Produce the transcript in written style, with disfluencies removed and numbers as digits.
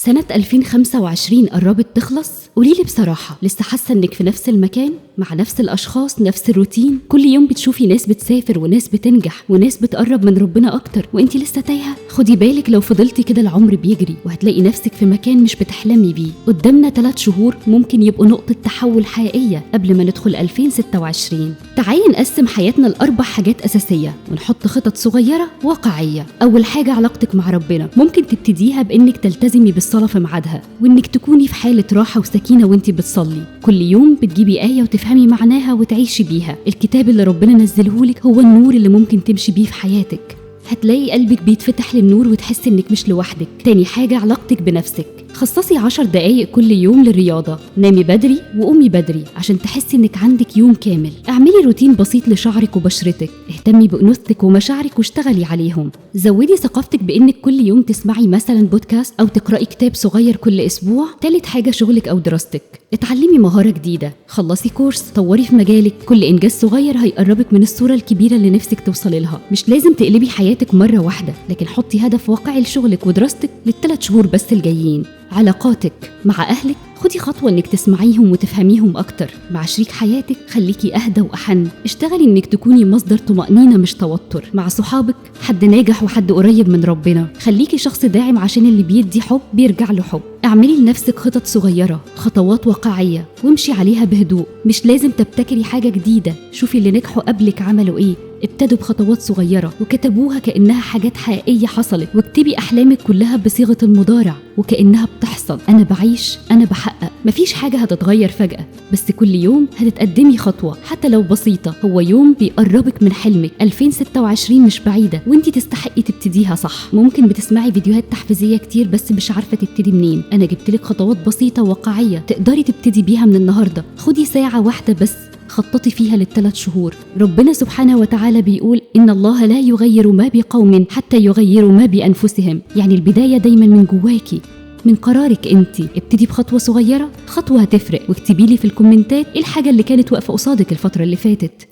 سنة 2025 قربت تخلص. قوليلي بصراحة، لسه حاسة انك في نفس المكان مع نفس الأشخاص، نفس الروتين؟ كل يوم بتشوفي ناس بتسافر وناس بتنجح وناس بتقرب من ربنا أكتر وانتي لسه تايهة؟ خدي بالك، لو فضلتي كده العمر بيجري وهتلاقي نفسك في مكان مش بتحلمي بيه. قدامنا 3 شهور ممكن يبقوا نقطة تحول حقيقية قبل ما ندخل 2026. تعالي نقسم حياتنا ل4 حاجات أساسية ونحط خطط صغيرة واقعية. أول حاجة، علاقتك مع ربنا. ممكن تبتديها بإنك تلتزمي بالصلاة في ميعادها، وإنك تكوني في حالة راحة وسكينة وإنتي بتصلي. كل يوم بتجيبي آية وتفهمي معناها وتعيشي بيها. الكتاب اللي ربنا نزلهولك هو النور اللي ممكن تمشي بيه في حياتك. هتلاقي قلبك بيتفتح للنور وتحسي إنك مش لوحدك. تاني حاجة، علاقتك بنفسك. خصصي 10 دقايق كل يوم للرياضة. نامي بدري وقومي بدري عشان تحسي انك عندك يوم كامل. اعملي روتين بسيط لشعرك وبشرتك. اهتمي بأنوثتك ومشاعرك واشتغلي عليهم. زودي ثقافتك بانك كل يوم تسمعي مثلا بودكاست او تقرأي كتاب صغير كل اسبوع. تالت حاجة، شغلك او دراستك. اتعلمي مهارة جديدة، خلصي كورس، طوري في مجالك. كل انجاز صغير هيقربك من الصورة الكبيرة اللي نفسك توصلي لها. مش لازم تقلبي حياتك مرة واحدة، لكن حطي هدف واقعي لشغلك ودراستك لل3 شهور بس الجايين. علاقاتك مع أهلك، خدي خطوة إنك تسمعيهم وتفهميهم أكتر. مع شريك حياتك، خليكي أهدى وأحن. اشتغلي إنك تكوني مصدر طمأنينة مش توتر. مع صحابك، حد ناجح وحد قريب من ربنا. خليكي شخص داعم عشان اللي بيدي حب بيرجع له حب. اعملي لنفسك خطط صغيرة، خطوات واقعية، وامشي عليها بهدوء. مش لازم تبتكري حاجة جديدة. شوفي اللي نجحوا قبلك عملوا إيه. ابتدوا بخطوات صغيرة وكتبوها كأنها حاجات حقيقية حصلت. واكتبي أحلامك كلها بصيغة المضارع وكأنها بتحصل. أنا بعيش، أنا بحقق. مفيش حاجة هتتغير فجأة، بس كل يوم هتتقدمي خطوة حتى لو بسيطة. هو يوم بيقربك من حلمك. 2026 مش بعيدة وانتي تستحقي تبتديها صح. ممكن بتسمعي فيديوهات تحفيزية كتير بس مش عارفة تبتدي منين. أنا جبتلك خطوات بسيطة واقعية تقدري تبتدي بيها من النهاردة. خدي ساعة واحدة بس خططي فيها لل3 شهور. ربنا سبحانه وتعالى بيقول: إن الله لا يغير ما بقوم حتى يغيروا ما بأنفسهم. يعني البداية دايما من جواكي، من قرارك انتي. ابتدي بخطوة صغيرة، خطوة هتفرق. واكتبيلي في الكومنتات ايه الحاجة اللي كانت واقفة قصادك الفترة اللي فاتت.